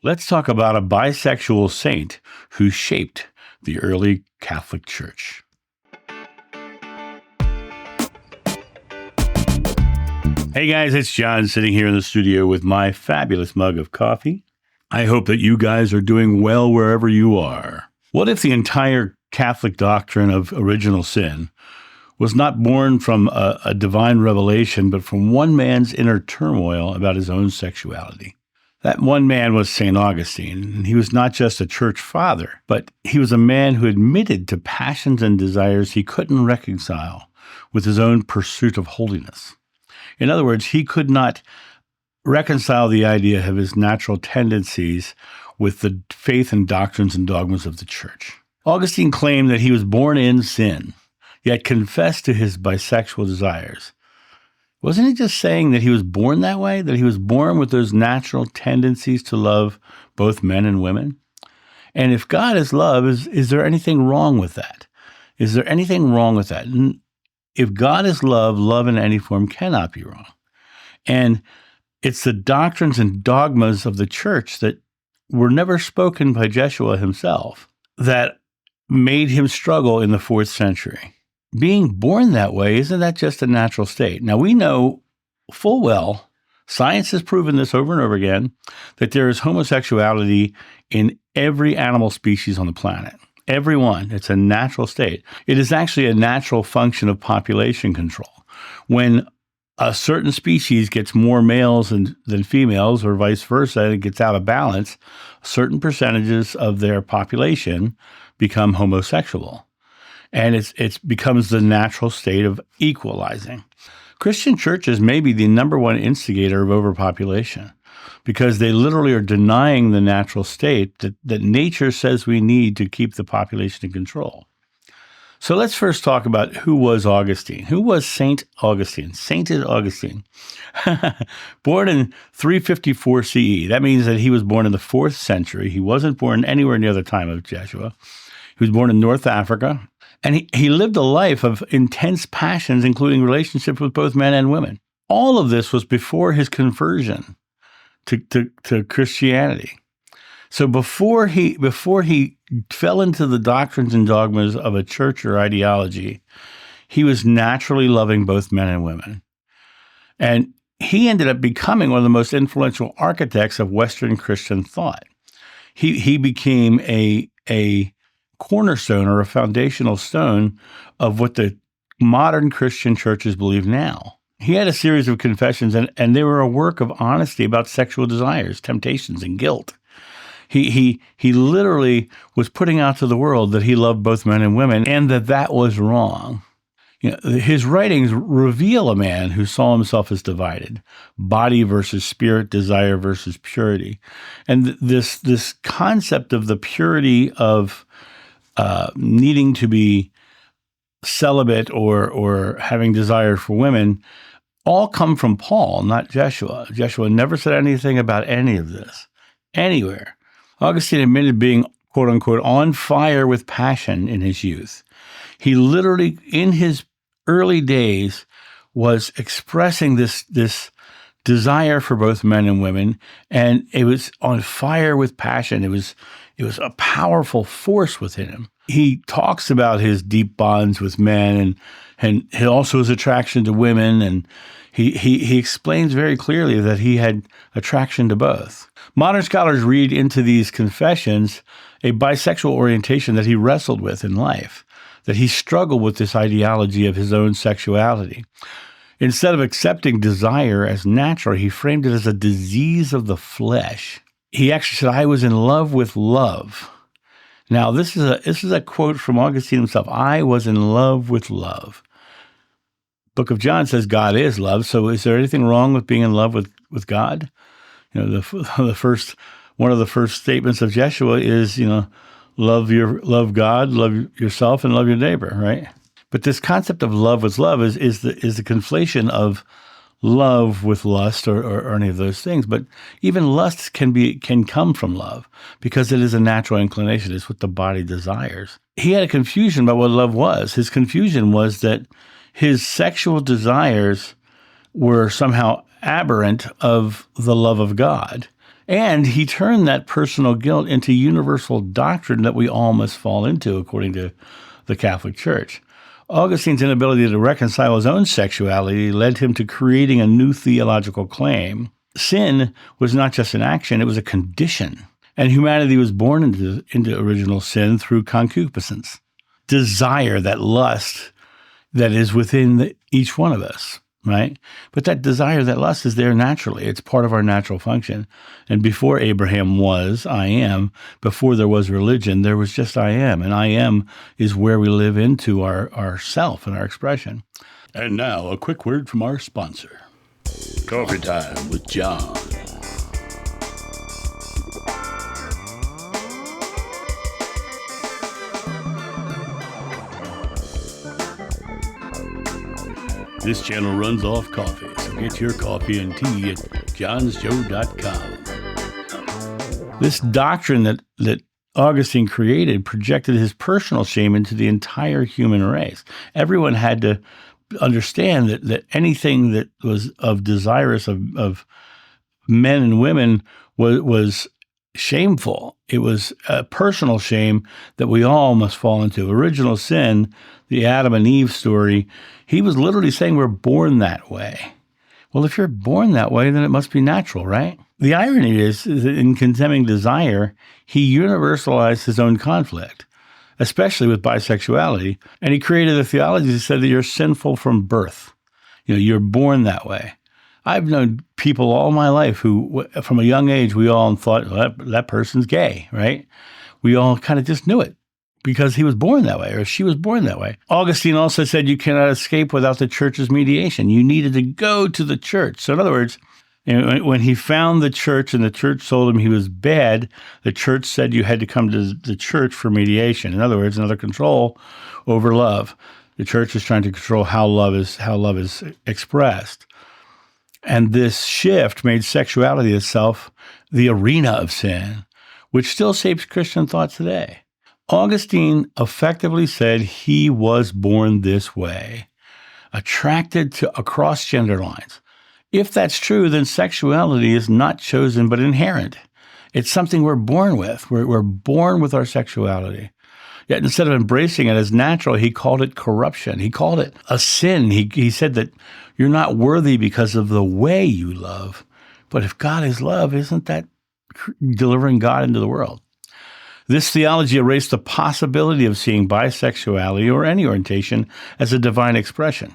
Let's talk about a bisexual saint who shaped the early Catholic Church. Hey guys, it's John sitting here in the studio with my fabulous mug of coffee. I hope that you guys are doing well wherever you are. What if the entire Catholic doctrine of original sin was not born from a divine revelation, but from one man's inner turmoil about his own sexuality? That one man was St. Augustine, and he was not just a church father, but he was a man who admitted to passions and desires he couldn't reconcile with his own pursuit of holiness. In other words, he could not reconcile the idea of his natural tendencies with the faith and doctrines and dogmas of the church. Augustine claimed that he was born in sin, yet confessed to his bisexual desires. Wasn't he just saying that he was born that way, that he was born with those natural tendencies to love both men and women? And if God is love, is there anything wrong with that? Is there anything wrong with that? And if God is love, love in any form cannot be wrong. And it's the doctrines and dogmas of the church that were never spoken by Jeshua himself that made him struggle in the 4th century. Being born that way, isn't that just a natural state? Now, we know full well, science has proven this over and over again, that there is homosexuality in every animal species on the planet. Every one. It's a natural state. It is actually a natural function of population control. When a certain species gets more males than females, or vice versa, and it gets out of balance, certain percentages of their population become homosexual. And it becomes the natural state of equalizing. Christian churches may be the number one instigator of overpopulation because they literally are denying the natural state that nature says we need to keep the population in control. So let's first talk about who was Augustine. Who was Saint Augustine? Sainted Augustine. Born in 354 CE. That means that he was born in the 4th century. He wasn't born anywhere near the time of Jeshua. He was born in North Africa. And he lived a life of intense passions, including relationships with both men and women. All of this was before his conversion to Christianity. So before he fell into the doctrines and dogmas of a church or ideology, he was naturally loving both men and women. And he ended up becoming one of the most influential architects of Western Christian thought. He became a cornerstone or a foundational stone of what the modern Christian churches believe now. He had a series of confessions, and they were a work of honesty about sexual desires, temptations, and guilt. He literally was putting out to the world that he loved both men and women, and that was wrong. You know, his writings reveal a man who saw himself as divided, body versus spirit, desire versus purity. And this concept of the purity of needing to be celibate or having desire for women all come from Paul, not Jeshua. Jeshua never said anything about any of this, anywhere. Augustine admitted being, quote unquote, on fire with passion in his youth. He literally, in his early days, was expressing this desire for both men and women, and it was on fire with passion. It was a powerful force within him. He talks about his deep bonds with men and also his attraction to women, and he explains very clearly that he had attraction to both. Modern scholars read into these confessions a bisexual orientation that he wrestled with in life, that he struggled with this ideology of his own sexuality. Instead of accepting desire as natural, he framed it as a disease of the flesh. He actually said, I was in love with love. Now, this is a quote from Augustine himself. I was in love with love. Book of John says God is love. So is there anything wrong with being in love with God? You know, one of the first statements of Jeshua is, you know, love God, love yourself, and love your neighbor, right? But this concept of love with love is the conflation of love with lust or any of those things. But even lust can come from love because it is a natural inclination. It's what the body desires. He had a confusion about what love was. His confusion was that his sexual desires were somehow aberrant of the love of God. And he turned that personal guilt into universal doctrine that we all must fall into, according to the Catholic Church. Augustine's inability to reconcile his own sexuality led him to creating a new theological claim. Sin was not just an action, it was a condition. And humanity was born into original sin through concupiscence. Desire, that lust that is within each one of us, right? But that desire, that lust is there naturally. It's part of our natural function. And before Abraham was, I am. Before there was religion, there was just I am. And I am is where we live into our self and our expression. And now, a quick word from our sponsor. Coffee Time with John. This channel runs off coffee, so get your coffee and tea at johnsjoe.com. This doctrine that Augustine created projected his personal shame into the entire human race. Everyone had to understand that anything that was desirous of men and women was shameful. It was a personal shame that we all must fall into. Original sin, the Adam and Eve story, he was literally saying we're born that way. Well, if you're born that way, then it must be natural, right? The irony is that in condemning desire, he universalized his own conflict, especially with bisexuality, and he created a theology that said that you're sinful from birth. You're born that way. I've known people all my life who, from a young age, we all thought, well, that person's gay, right? We all kind of just knew it because he was born that way or she was born that way. Augustine also said you cannot escape without the church's mediation. You needed to go to the church. So in other words, when he found the church and the church told him he was bad, the church said you had to come to the church for mediation. In other words, another control over love. The church is trying to control how love is expressed. And this shift made sexuality itself the arena of sin, which still shapes Christian thought today. Augustine effectively said he was born this way, attracted to across gender lines. If that's true, then sexuality is not chosen but inherent. It's something we're born with. We're born with our sexuality. Yet instead of embracing it as natural, he called it corruption. He called it a sin. He said that you're not worthy because of the way you love. But if God is love, isn't that delivering God into the world? This theology erased the possibility of seeing bisexuality or any orientation as a divine expression.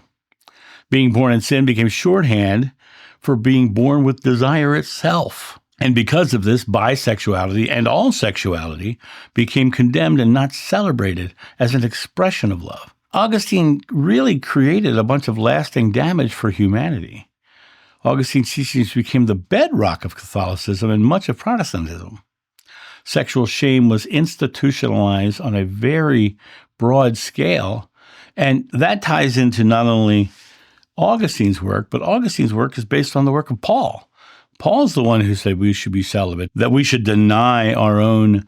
Being born in sin became shorthand for being born with desire itself. And because of this, bisexuality and all sexuality became condemned and not celebrated as an expression of love. Augustine really created a bunch of lasting damage for humanity. Augustine's teachings became the bedrock of Catholicism and much of Protestantism. Sexual shame was institutionalized on a very broad scale, and that ties into not only Augustine's work, but Augustine's work is based on the work of Paul. Paul's the one who said we should be celibate, that we should deny our own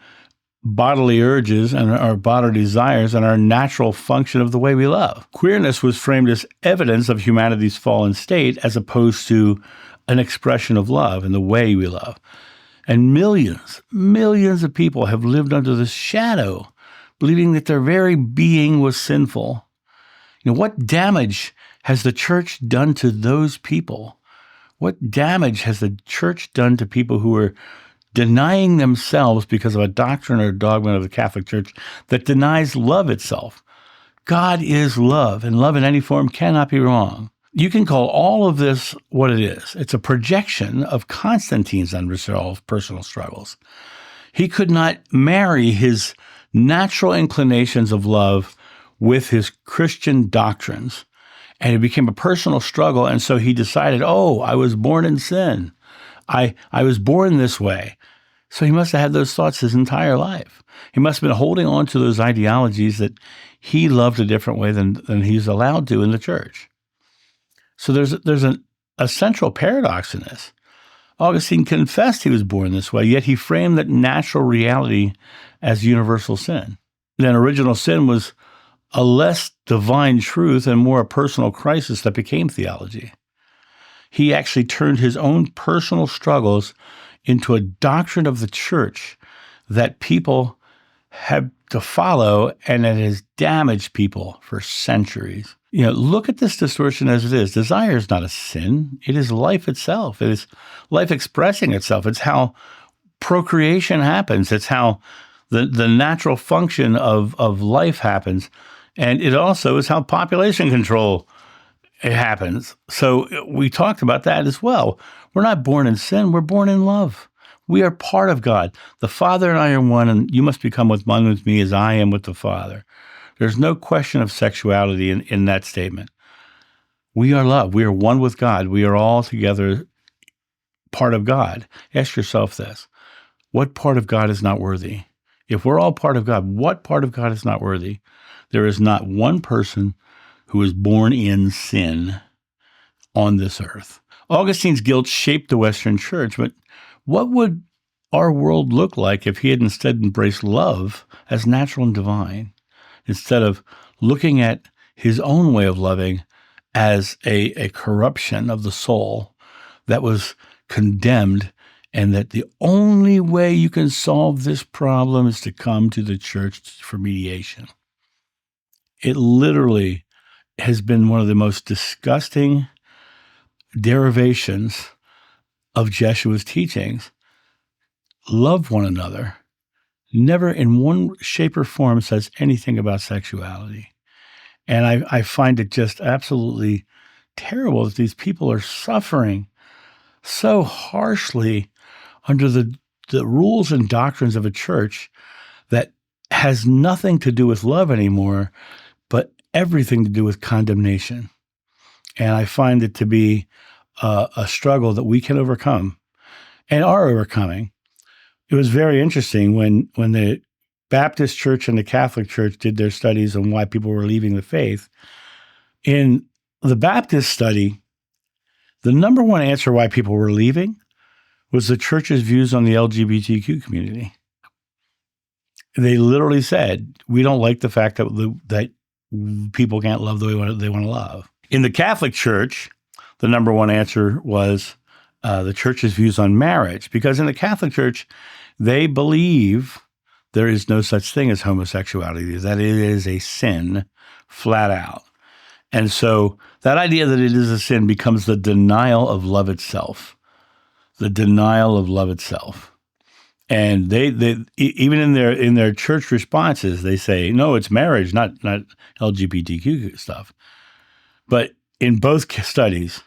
bodily urges and our bodily desires and our natural function of the way we love. Queerness was framed as evidence of humanity's fallen state as opposed to an expression of love and the way we love. And millions of people have lived under the shadow, believing that their very being was sinful. What damage has the church done to those people? What damage has the church done to people who are denying themselves because of a doctrine or dogma of the Catholic Church that denies love itself? God is love, and love in any form cannot be wrong. You can call all of this what it is. It's a projection of Constantine's unresolved personal struggles. He could not marry his natural inclinations of love with his Christian doctrines. And it became a personal struggle. And so he decided, I was born in sin. I was born this way. So he must have had those thoughts his entire life. He must have been holding on to those ideologies that he loved a different way than he's allowed to in the church. So there's a central paradox in this. Augustine confessed he was born this way, yet he framed that natural reality as universal sin. Then original sin was a less divine truth and more a personal crisis that became theology. He actually turned his own personal struggles into a doctrine of the church that people have to follow, and it has damaged people for centuries. Look at this distortion as it is. Desire is not a sin. It is life itself. It is life expressing itself. It's how procreation happens. It's how the natural function of life happens. And it also is how population control happens. So we talked about that as well. We're not born in sin. We're born in love. We are part of God. The Father and I are one, and you must become one with me as I am with the Father. There's no question of sexuality in that statement. We are love. We are one with God. We are all together part of God. Ask yourself this. What part of God is not worthy? If we're all part of God, what part of God is not worthy? There is not one person who is born in sin on this earth. Augustine's guilt shaped the Western Church, but what would our world look like if he had instead embraced love as natural and divine, instead of looking at his own way of loving as a corruption of the soul that was condemned, and that the only way you can solve this problem is to come to the church for mediation? It literally has been one of the most disgusting derivations of Jeshua's teachings. Love one another. Never in one shape or form says anything about sexuality. And I find it just absolutely terrible that these people are suffering so harshly under the rules and doctrines of a church that has nothing to do with love anymore, but everything to do with condemnation. And I find it to be a struggle that we can overcome and are overcoming. It was very interesting when the Baptist Church and the Catholic Church did their studies on why people were leaving the faith. In the Baptist study, the number one answer why people were leaving was the church's views on the LGBTQ community. They literally said, we don't like the fact that people can't love the way they want to love. In the Catholic Church, the number one answer was the church's views on marriage, because in the Catholic Church, they believe there is no such thing as homosexuality, that it is a sin flat out. And so that idea that it is a sin becomes the denial of love itself, the denial of love itself. And they even in their church responses, they say, no, it's marriage, not LGBTQ stuff. But in both studies,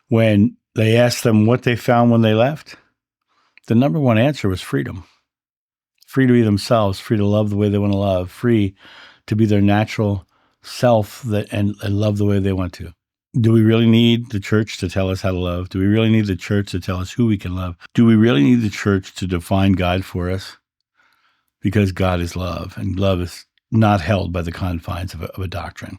when they asked them what they found when they left, the number one answer was freedom. Free to be themselves, free to love the way they want to love, free to be their natural self and love the way they want to. Do we really need the church to tell us how to love? Do we really need the church to tell us who we can love? Do we really need the church to define God for us? Because God is love, and love is not held by the confines of a doctrine.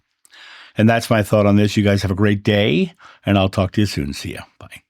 And that's my thought on this. You guys have a great day, and I'll talk to you soon. See ya. Bye.